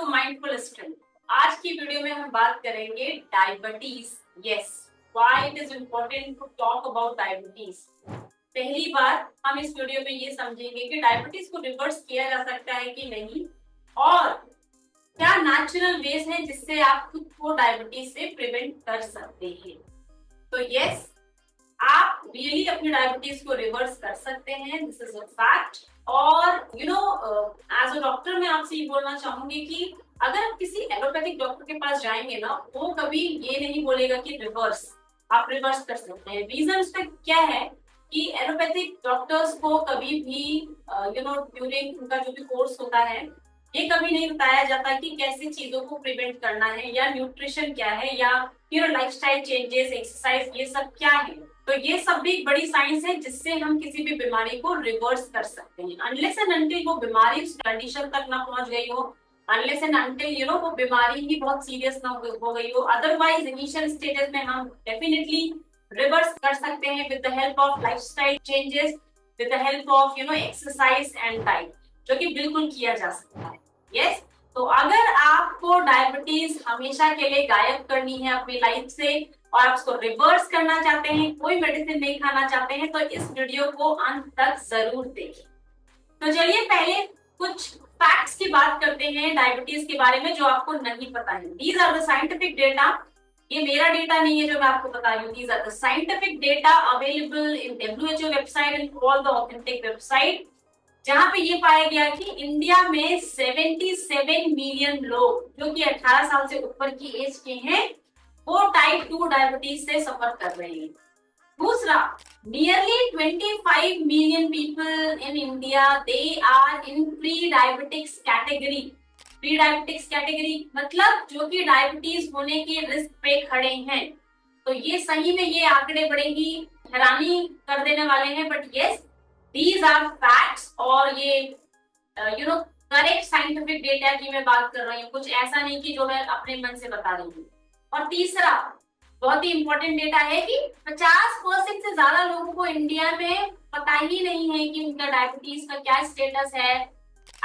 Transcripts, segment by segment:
To mindful strength. आज की video में हम बात करेंगे diabetes. Yes, why it is important to talk about diabetes. पहली बार हम इस वीडियो में ये समझेंगे कि डायबिटीज को रिवर्स किया जा सकता है कि नहीं, और क्या नेचुरल वेज है जिससे आप खुद को डायबिटीज से प्रिवेंट कर सकते हैं। तो यस, आप रियली अपनी डायबिटीज को रिवर्स कर सकते हैं, दिस इज अ फैक्ट। और एज अ डॉक्टर मैं आपसे ये बोलना चाहूंगी कि अगर आप किसी एलोपैथिक डॉक्टर के पास जाएंगे ना, वो कभी ये नहीं बोलेगा कि रिवर्स, आप रिवर्स कर सकते हैं। रीजन उसका क्या है कि एलोपैथिक डॉक्टर्स को कभी भी ड्यूरिंग उनका जो भी कोर्स होता है, ये कभी नहीं बताया जाता कि कैसे चीजों को प्रिवेंट करना है, या न्यूट्रिशन क्या है, या लाइफस्टाइल चेंजेस, एक्सरसाइज, ये सब क्या है। तो ये सब भी एक बड़ी साइंस है जिससे हम किसी भी बीमारी को रिवर्स कर सकते हैं, अनलेस एंड अनटिल वो बीमारी उस कंडीशन तक ना पहुंच गई हो, अनलेस एंड अनटिल वो बीमारी ही बहुत सीरियस ना हो गई हो। अदरवाइज इनिशियल स्टेजेस में हम डेफिनेटली रिवर्स कर सकते हैं with the help of lifestyle changes, with the help of exercise and diet, जो कि बिल्कुल किया जा सकता है। यस, तो अगर आपको डायबिटीज हमेशा के लिए गायब करनी है अपनी लाइफ से, और आप उसको रिवर्स करना चाहते हैं, कोई मेडिसिन नहीं खाना चाहते हैं, तो इस वीडियो को अंत तक जरूर देखें। तो चलिए पहले कुछ फैक्ट्स की बात करते हैं डायबिटीज के बारे में जो आपको नहीं पता है। These are the scientific data. ये मेरा डेटा नहीं है जो मैं आपको बता रही हूँ, these are the scientific data available in WHO website and all the authentic website, जहां पे ये पाया गया कि इंडिया में 77 मिलियन लोग जो कि 18 साल से ऊपर की एज के हैं, वो टाइप 2 डायबिटीज से सफर कर रहे हैं। दूसरा, nearly 25 million people in India they are in pre diabetics category. Pre diabetics category मतलब जो कि डायबिटीज होने के रिस्क पे खड़े हैं। तो ये सही में ये आंकड़े बड़े ही हैरानी कर देने वाले हैं, but yes, these are facts. और ये करेक्ट साइंटिफिक डेटा की मैं बात कर रही हूँ, कुछ ऐसा नहीं कि जो मैं अपने मन से बता रही हूँ। और तीसरा बहुत ही इंपॉर्टेंट डेटा है कि 50% से ज्यादा लोगों को इंडिया में पता ही नहीं है कि उनका डायबिटीज का क्या स्टेटस है,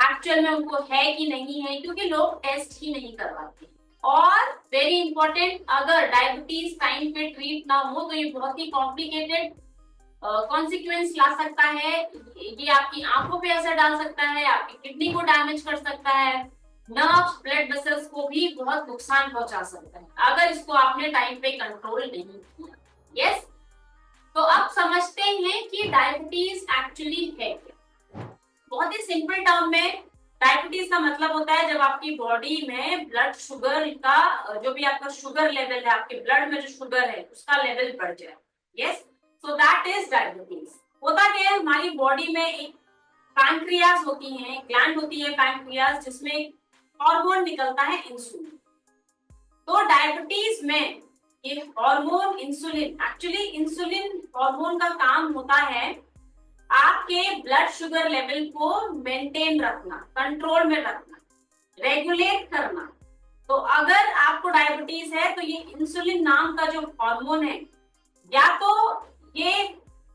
एक्चुअल में उनको है कि नहीं है, क्योंकि लोग टेस्ट ही नहीं करवाते। और वेरी इंपॉर्टेंट, अगर डायबिटीज टाइम पे ट्रीट ना हो तो ये बहुत ही कॉम्प्लिकेटेड कॉन्सिक्वेंस ला सकता है। ये आपकी आंखों पे असर डाल सकता है, आपकी किडनी को डैमेज कर सकता है, नर्व्स, ब्लड वेसल्स को भी बहुत नुकसान पहुंचा सकता है अगर इसको आपने टाइम पे कंट्रोल नहीं किया। यस, तो अब समझते हैं कि डायबिटीज एक्चुअली है क्या। बहुत ही सिंपल टर्म में डायबिटीज का मतलब होता है जब आपकी बॉडी में ब्लड शुगर का, जो भी आपका शुगर लेवल है, आपके ब्लड में जो शुगर है उसका लेवल बढ़ जाए। Yes, so that is diabetes. होता क्या है, हमारी बॉडी में एक पैंक्रियाज होती है, ग्लैंड होती है पैंक्रियाज, जिसमें हार्मोन निकलता है इंसुलिन। तो डायबिटीज में ये hormone insulin, actually insulin hormone का काम होता है आपके ब्लड शुगर लेवल को मेंटेन रखना, कंट्रोल में रखना, रेगुलेट करना। तो अगर आपको डायबिटीज है तो ये इंसुलिन नाम का जो हार्मोन है, या तो ये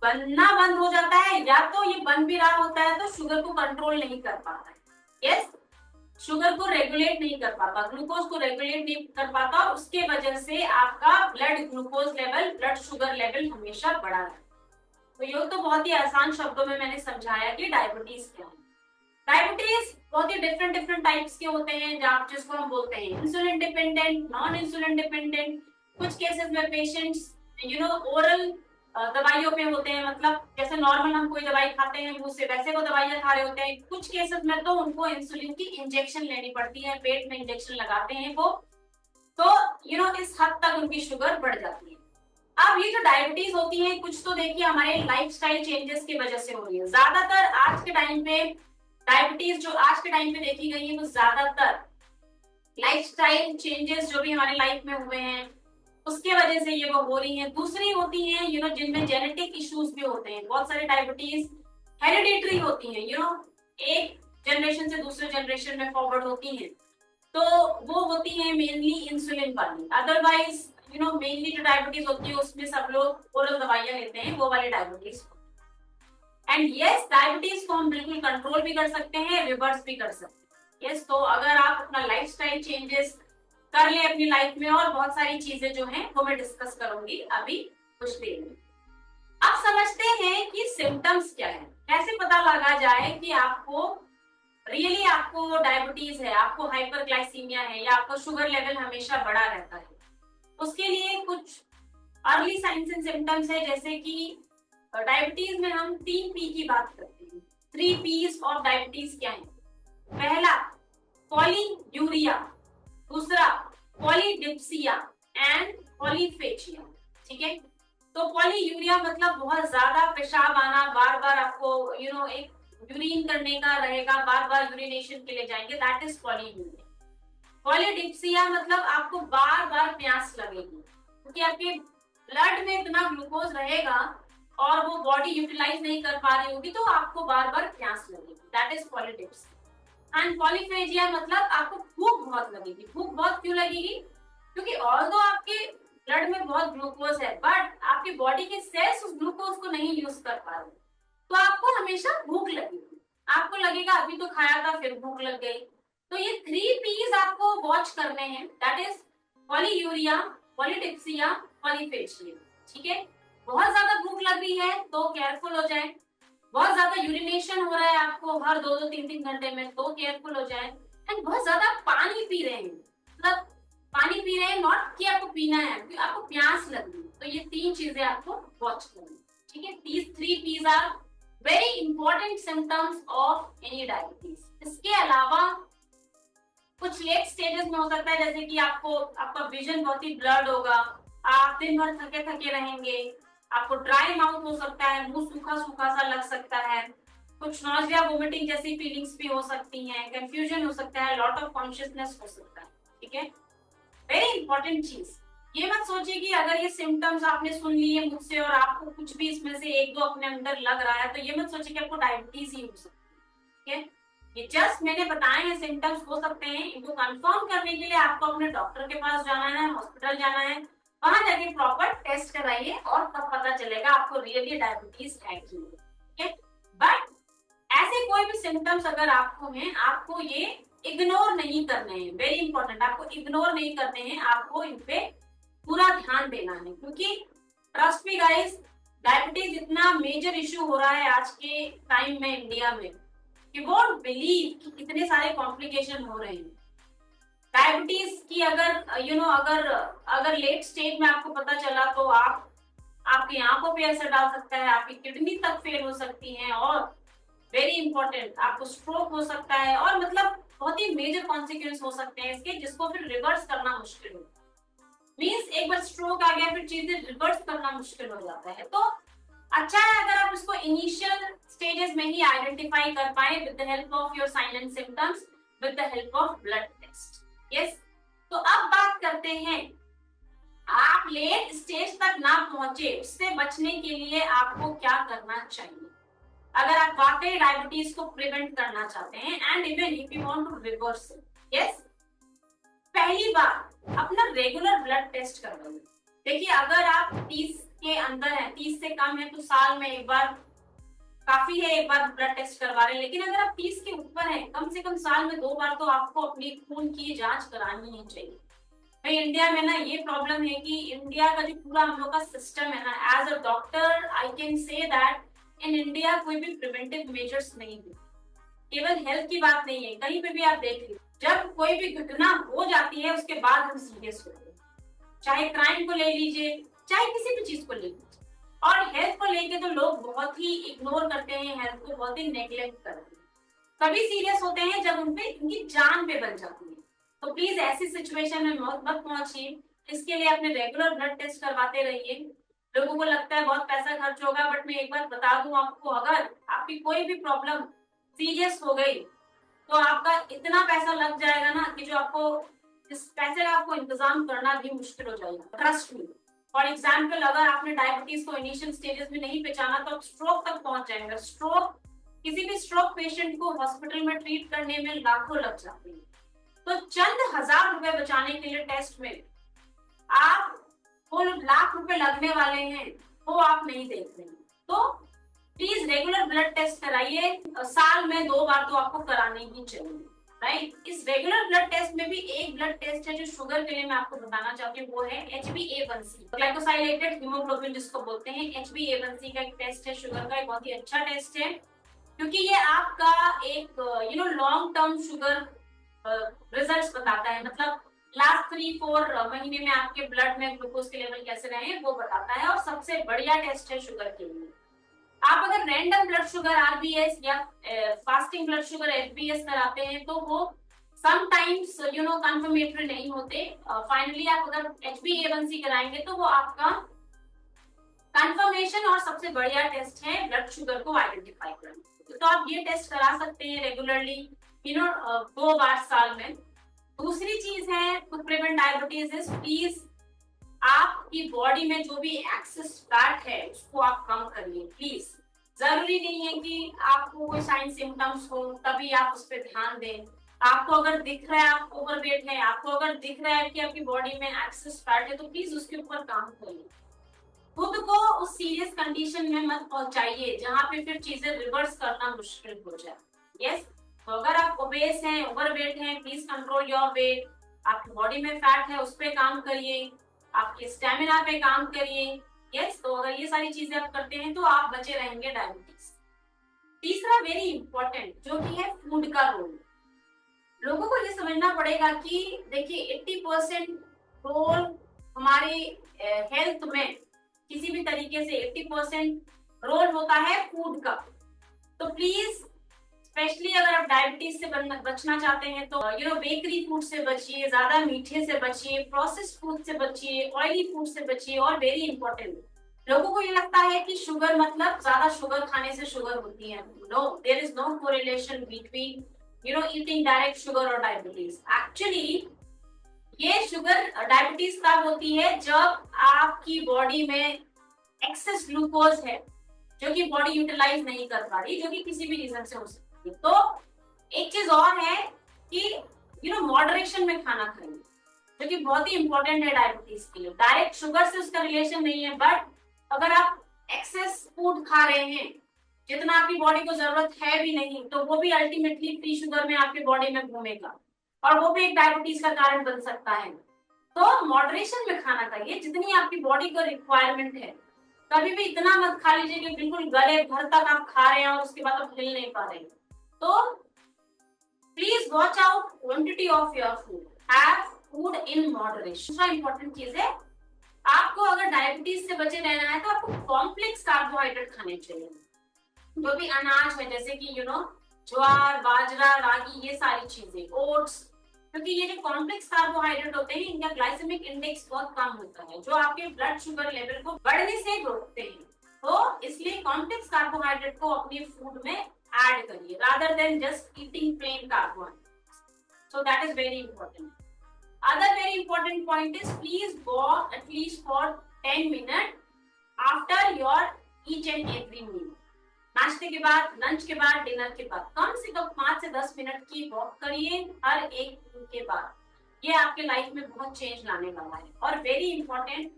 बनना बंद हो जाता है, या तो ये बन भी रहा होता है तो शुगर को कंट्रोल नहीं कर पाता है। यस, शुगर को रेगुलेट नहीं कर पाता, ग्लूकोज को रेगुलेट नहीं कर पाता, और उसके वजह से आपका blood glucose level, blood sugar level हमेशा बढ़ा है। तो ये तो बहुत ही आसान शब्दों में मैंने समझाया कि डायबिटीज क्या है। डायबिटीज बहुत ही डिफरेंट टाइप्स के होते हैं, जिसको हम बोलते हैं insulin dependent, non insulin dependent. कुछ केसेस में पेशेंट्स ओरल दवाइयों पे होते हैं, मतलब जैसे नॉर्मल हम कोई दवाई खाते हैं मुंह से, वैसे वो दवाइयां खा रहे होते हैं। कुछ केसेस में तो उनको इंसुलिन की इंजेक्शन लेनी पड़ती है, पेट में इंजेक्शन लगाते हैं वो, तो इस हद तक उनकी शुगर बढ़ जाती है। अब ये जो डायबिटीज होती है, कुछ तो देखिए हमारे लाइफस्टाइल चेंजेस की वजह से हो रही है। ज्यादातर आज के टाइम पे डायबिटीज जो आज के टाइम पे देखी गई है, वो ज्यादातर लाइफस्टाइल चेंजेस जो भी हमारे लाइफ में हुए हैं उसके वजह से ये वो हो रही है। दूसरी होती है जिनमें जेनेटिक इश्यूज भी होते हैं। बहुत सारे डायबिटीज हेरिडिटरी होती है, एक जनरेशन से दूसरे जनरेशन में फॉरवर्ड होती है, तो वो होती है मेनली इंसुलिन वाली। अदरवाइज मेनली जो डायबिटीज होती है उसमें सब लोग ओरल दवाइयां लेते हैं, वो वाली डायबिटीज। एंड यस, डायबिटीज को हम बिल्कुल कंट्रोल भी कर सकते हैं, रिवर्स भी कर सकते हैं। यस, तो अगर आप अपना लाइफस्टाइल चेंजेस कर ले अपनी लाइफ में, और बहुत सारी चीजें जो हैं वो मैं डिस्कस करूंगी अभी कुछ देर में। अब समझते हैं कि सिम्टम्स क्या है, कैसे पता लगा जाए कि आपको रियली आपको डायबिटीज है, आपको हाइपरग्लाइसीमिया है, या आपका शुगर लेवल हमेशा बढ़ा रहता है। उसके लिए कुछ अर्ली साइंस एंड सिम्टम्स है, जैसे कि डायबिटीज में हम 3 P की बात करते हैं। 3 P's ऑफ डायबिटीज क्या है? पहला पॉलीयूरिया, दूसरा पॉलीडिप्सिया एंड पॉलीफेजिया। ठीक है, तो पॉलीयूरिया मतलब बहुत ज्यादा पेशाब आना, बार बार आपको एक यूरिन करने का रहेगा, बार बार यूरिनेशन के लिए जाएंगे, दैट इज पॉलीयूरिया। पॉलीडिप्सिया मतलब आपको बार बार प्यास लगेगी, क्योंकि आपके ब्लड में इतना ग्लूकोज रहेगा और वो बॉडी यूटिलाइज नहीं कर पा रही होगी, तो आपको बार बार प्यास लगेगी, that is polydipsia. And polyphagia मतलब आपको भूख बहुत लगेगी। भूख बहुत क्यों लगेगी? क्योंकि ऑल्दो आपके ब्लड में बहुत ग्लूकोज है, बट आपकी बॉडी के सेल्स उस ग्लूकोज को नहीं यूज कर पा रहे, तो आपको हमेशा भूख लगेगी। आपको लगेगा अभी तो खाया था फिर भूख लग गई। तो ये 3 P's आपको वॉच करने हैं, that is polyuria, polydipsia, polyphagia. ठीक है, बहुत ज्यादा भूख लग रही है तो केयरफुल हो जाए। बहुत ज्यादा यूरिनेशन हो रहा है आपको हर 2-2, 3-3 घंटे में, तो केयरफुल हो जाए। एंड बहुत ज्यादा पानी पी रहे हैं, मतलब पानी पी रहे हैं, नॉट कि आपको पीना है, आपको प्यास लग रही है, तो ये 3 चीजें आपको वॉच करनी। ठीक है, these 3 P's are very important symptoms of any diabetes. इसके अलावा कुछ लेट स्टेजेस में हो सकता है, जैसे कि आपका विजन बहुत ही ब्लर्ड होगा, आप दिन भर थके थके रहेंगे, आपको ड्राई माउथ हो सकता है, मुंह सूखा सूखा सा लग सकता है, कुछ नॉजिया वोमिटिंग जैसी फीलिंग्स भी हो सकती हैं, कंफ्यूजन हो सकता है, लॉट ऑफ कॉन्शियसनेस हो सकता है। ठीक है, वेरी इंपॉर्टेंट चीज, ये मत सोचिए कि अगर ये सिम्टम्स आपने सुन लिए मुझसे और आपको कुछ भी इसमें से 1-2 अपने अंदर लग रहा है, तो ये मत सोचिए कि आपको डायबिटीज ही हो सकती है। ठीक है, ये जस्ट मैंने बताए हैं सिम्टम्स हो सकते हैं, इनको कंफर्म करने के लिए आपको अपने डॉक्टर के पास जाना है, हॉस्पिटल जाना है, वहां जाके प्रॉपर टेस्ट कराइए और तब पता चलेगा आपको रियली डायबिटीज है कि नहीं। ठीक है, बट ऐसे कोई भी सिम्टम्स अगर आपको हैं, आपको ये इग्नोर नहीं करने हैं, वेरी इंपॉर्टेंट, आपको इग्नोर नहीं करने हैं, आपको इन पे पूरा ध्यान देना है, क्योंकि ट्रस्ट मी गाइस, डायबिटीज इतना मेजर इशू हो रहा है आज के टाइम में इंडिया में, you won't believe कि कितने सारे कॉम्प्लिकेशन हो रहे हैं डायबिटीज की। अगर अगर लेट स्टेज में आपको पता चला तो आपकी आंखों पे असर डाल सकता है, आपकी किडनी तक फेल हो सकती है, और वेरी इंपॉर्टेंट आपको स्ट्रोक हो सकता है, और मतलब बहुत ही मेजर कॉन्सिक्वेंस हो सकते हैं इसके, जिसको फिर रिवर्स करना मुश्किल होगा। मीन्स एक बार स्ट्रोक आ गया फिर चीजें रिवर्स करना मुश्किल हो जाता है। तो अच्छा है अगर आप इसको इनिशियल स्टेजेस में ही आइडेंटिफाई कर पाए with the help of your sign and symptoms, with the help of blood test. Yes, तो अब बात करते हैं, आप लेट स्टेज तक ना पहुंचे उससे बचने के लिए आपको क्या करना चाहिए अगर आप वाकई डायबिटीज को प्रिवेंट करना चाहते हैं, and even if you want to reverse it. Yes, पहली बात अपना रेगुलर ब्लड टेस्ट करवाइए। देखिए, अगर आप 30 के अंदर है, 30 से कम है, तो साल में एक बार काफी है, एक बार ब्लड टेस्ट करवा रहे हैं। लेकिन अगर आप 30 के ऊपर है, कम से कम साल में 2 बार तो आपको अपनी खून की जांच करानी ही चाहिए। भाई इंडिया में ना ये प्रॉब्लम है कि इंडिया का जो पूरा हम लोग का सिस्टम है ना, as a doctor I can say that in India कोई भी प्रिवेंटिव मेजर्स नहीं है। केवल हेल्थ की बात नहीं है, कहीं पे भी आप देख लीजिए, जब कोई भी घटना हो जाती है उसके बाद हम सीरियस होते हैं, चाहे क्राइम को ले लीजिए, चाहे किसी भी चीज को ले लीजिए। और हेल्थ को लेके तो लोग बहुत ही इग्नोर करते हैं, हेल्थ को बहुत ही नेग्लेक्ट करते हैं। तभी सीरियस होते हैं जब उनपे उनकी जान पे बन जाती है। तो प्लीज ऐसी सिचुएशन में मत पहुंचिए। इसके लिए अपने रेगुलर ब्लड टेस्ट करवाते रहिए। लोगों को लगता है बहुत पैसा खर्च होगा, बट मैं एक बार बता दूं आपको, अगर आपकी कोई भी प्रॉब्लम सीरियस हो गई तो आपका इतना पैसा लग जाएगा ना कि जो आपको इस पैसे का आपको इंतजाम करना भी मुश्किल हो जाएगा, ट्रस्ट मी। फॉर एग्जाम्पल, अगर आपने डायबिटीज को इनिशियल स्टेजेस में नहीं पहचाना तो आप स्ट्रोक तक पहुंच जाएंगे। स्ट्रोक, किसी भी स्ट्रोक पेशेंट को हॉस्पिटल में ट्रीट करने में लाखों लग जाते हैं। तो चंद हजार रुपए बचाने के लिए टेस्ट में आप वो लाख रुपए लगने वाले हैं, वो आप नहीं देख रहे हैं। तो प्लीज रेगुलर ब्लड टेस्ट कराइए, साल में 2 बार तो आपको कराने ही चाहिए। राइट। इस रेगुलर ब्लड टेस्ट में भी एक ब्लड टेस्ट है जो शुगर के लिए मैं आपको बताना चाहती हूँ, वो है HbA1c, ग्लाइकोसाइलेटेड हीमोग्लोबिन जिसको बोलते हैं। HbA1c का एक टेस्ट है शुगर का, एक बहुत ही अच्छा टेस्ट है, क्योंकि ये आपका एक लॉन्ग टर्म शुगर रिजल्ट्स बताता है। मतलब लास्ट 3-4 महीने में आपके ब्लड में ग्लूकोज के लेवल कैसे रहे हैं वो बताता है, और सबसे बढ़िया टेस्ट है शुगर के लिए। आप अगर रैंडम ब्लड शुगर RBS या फास्टिंग ब्लड शुगर FBS कराते हैं तो वो समटाइम्स कंफर्मेटरी नहीं होते। फाइनली आप अगर HbA1c कराएंगे तो वो आपका कंफर्मेशन और सबसे बढ़िया टेस्ट है ब्लड शुगर को आइडेंटिफाई करने। तो आप ये टेस्ट करा सकते हैं रेगुलरली, 2 बार साल में। दूसरी चीज है to prevent diabetes is please आपकी बॉडी में जो भी एक्सेस फैट है उसको आप कम करिए प्लीज। जरूरी नहीं है कि आपको कोई साइन सिम्टम्स हो तभी आप उस पर ध्यान दें। आपको अगर दिख रहा है आप ओवरवेट है, आपको अगर दिख रहा है कि आपकी बॉडी में एक्सेस फैट है, तो प्लीज उसके ऊपर काम करिए। खुद को उस सीरियस कंडीशन में मत पहुंचाइए जहां पे फिर चीजें रिवर्स करना मुश्किल हो जाए। यस, तो अगर आप ओबेस हैं, ओवरवेट हैं, प्लीज कंट्रोल योर वेट। आपकी बॉडी में फैट है उस पर काम करिए, आपके स्टेमिना पे काम करिए। यस, तो अगर ये सारी चीजें आप करते हैं तो आप बचे रहेंगे डायबिटीज। तीसरा वेरी इंपॉर्टेंट जो कि है फूड का रोल। लोगों को ये समझना पड़ेगा कि देखिए 80% रोल हमारे हेल्थ में किसी भी तरीके से 80% रोल होता है फूड का। तो प्लीज स्पेशली अगर आप डायबिटीज से बचना चाहते हैं तो बेकरी फूड से बचिए, ज्यादा मीठे से बचिए, प्रोसेस्ड फूड से बचिए, ऑयली फूड से बचिए। और वेरी इंपॉर्टेंट, लोगों को ये लगता है कि शुगर मतलब ज्यादा शुगर खाने से शुगर होती है। No, there is no correlation between eating direct sugar और डायबिटीज। एक्चुअली ये शुगर डायबिटीज तब होती है जब आपकी बॉडी में एक्सेस ग्लूकोज है जो कि बॉडी यूटिलाइज नहीं कर पा रही, जो कि किसी भी रीजन से हो सकती है। तो एक चीज और है कि मॉडरेशन में खाना खाइए, जो कि बहुत ही इंपॉर्टेंट है डायबिटीज के लिए। डायरेक्ट शुगर से उसका रिलेशन नहीं है, बट अगर आप एक्सेस फूड खा रहे हैं जितना आपकी बॉडी को जरूरत है भी नहीं, तो वो भी अल्टीमेटली फ्री शुगर में आपकी बॉडी में घूमेगा और वो भी एक डायबिटीज का कारण बन सकता है। तो मॉडरेशन में खाना खाइए, जितनी आपकी बॉडी को रिक्वायरमेंट है। कभी भी इतना मत खा लीजिए कि बिल्कुल गले भर तक आप खा रहे हैं और उसके बाद आप हिल नहीं पा रहे। तो please watch out quantity of your food, have food in moderation. दूसरा इंपॉर्टेंट चीज है, आपको अगर डायबिटीज से बचे रहना है तो आपको कॉम्प्लेक्स कार्बोहाइड्रेट खाने चाहिए। जो भी अनाज है जैसे कि ज्वार, बाजरा, रागी, ये सारी चीजें, ओट्स, क्योंकि ये जो कॉम्प्लेक्स कार्बोहाइड्रेट होते हैं इनका ग्लाइसेमिक इंडेक्स बहुत कम होता है, जो आपके ब्लड शुगर लेवल को बढ़ने से रोकते हैं। तो इसलिए कॉम्प्लेक्स कार्बोहाइड्रेट को अपने फूड में ऐड करिए rather than just eating plain carbohydrate. So that is very important. Other very important point is please walk at least for 10 minute after your each and every meal. नाश्ते के बाद, lunch के बाद, dinner के बाद कम से कम 5 से 10 मिनट की वॉक करिए हर एक दिन के बाद। ये आपके लाइफ में बहुत चेंज लाने वाला है। और वेरी इंपॉर्टेंट,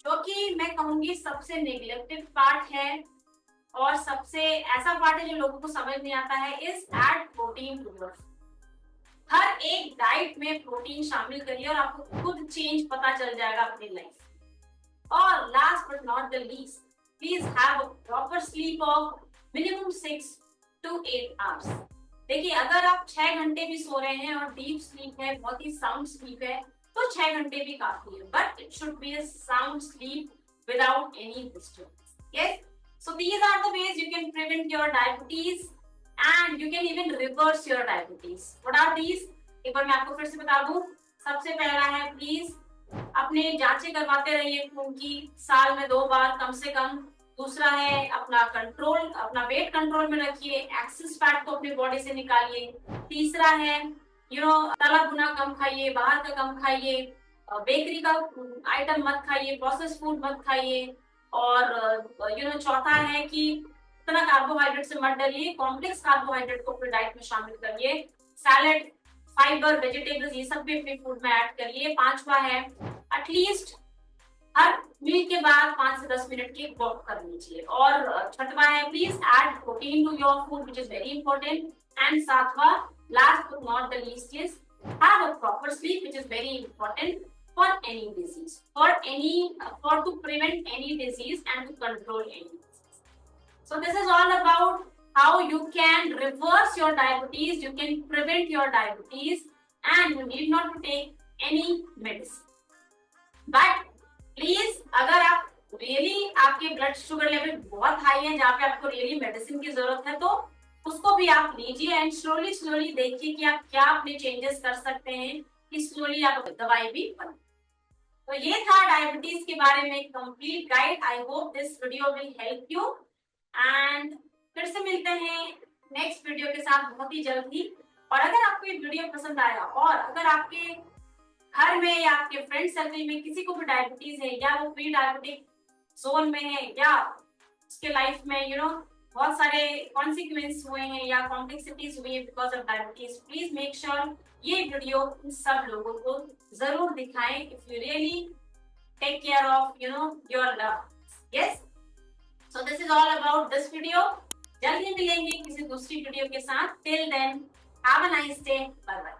जो कि मैं कहूंगी सबसे नेग्लेक्टेड पार्ट है और सबसे ऐसा पार्ट है जो लोगों को समझ नहीं आता है, is add protein to your food. हर एक डाइट में प्रोटीन शामिल करिए और आपको खुद चेंज पता चल जाएगा अपनी लाइफ। और last but not the least, please have a proper sleep of minimum 6 to 8 hours। देखिए अगर आप 6 घंटे भी सो रहे हैं और डीप स्लीप है, बहुत ही साउंड स्लीप है, तो 6 घंटे भी काफी है, but it should be a sound sleep without any disturbance। Yes, so these are the ways you can prevent your diabetes and you can even reverse your diabetes। What are these? एक बार मैं आपको फिर से बता दूं। सबसे पहला है, प्लीज अपने जांचें करवाते रहिए खून की, साल में 2 बार कम से कम। दूसरा है अपना वेट कंट्रोल में रखिए, एक्सेस फैट को अपनी बॉडी से निकालिए। तीसरा है तला भुना कम खाइए, बाहर का कम खाइए, बेकरी का आइटम मत खाइए, प्रोसेस फूड मत खाइए। और चौथा है कि इतना कार्बोहाइड्रेट से मत डरिए, कॉम्प्लेक्स कार्बोहाइड्रेट को अपनी डाइट में शामिल करिए। सैलेड, फाइबर, वेजिटेबल्स, ये सब भी अपने फूड में ऐड करिए। पांचवा है, एटलीस्ट हर मील के बाद 5 से 10 मिनट की वॉक कर लीजिए। और छठवा है, please add protein to your food which is very important. And सातवा, last but not the least is have a proper sleep, which is very important for any disease, for to prevent any disease and to control any disease. So this is all about how you can reverse your diabetes, you can prevent your diabetes, and you need not to take any medicine. But please, अगर आप really आपके blood sugar level बहुत high है जहाँ पे आपको really medicine की जरूरत है, तो उसको भी आप लीजिए एंड स्लोली स्लोली देखिए कि आप क्या अपने चेंजेस कर सकते हैं कि स्लोली आप दवाई भी बने। तो ये था डायबिटीज के बारे में complete guide. I hope this video will help you and फिर से मिलते हैं नेक्स्ट वीडियो के साथ बहुत ही जल्द ही। और अगर आपको ये वीडियो पसंद आया और अगर आपके घर में या आपके फ्रेंड सर्कल में किसी को भी डायबिटीज है या वो प्री डायबिटिक जोन में है या उसके लाइफ में बहुत सारे कॉन्सिक्वेंस हुए हैं या कॉम्प्लेक्सिटीज हुई है because of diabetes, please make sure ये वीडियो इन सब लोगों को जरूर दिखाएं if you really take care of your love. Yes, so this is all about this video. जल्दी मिलेंगे किसी दूसरी वीडियो के साथ। Till then have a nice day, bye bye.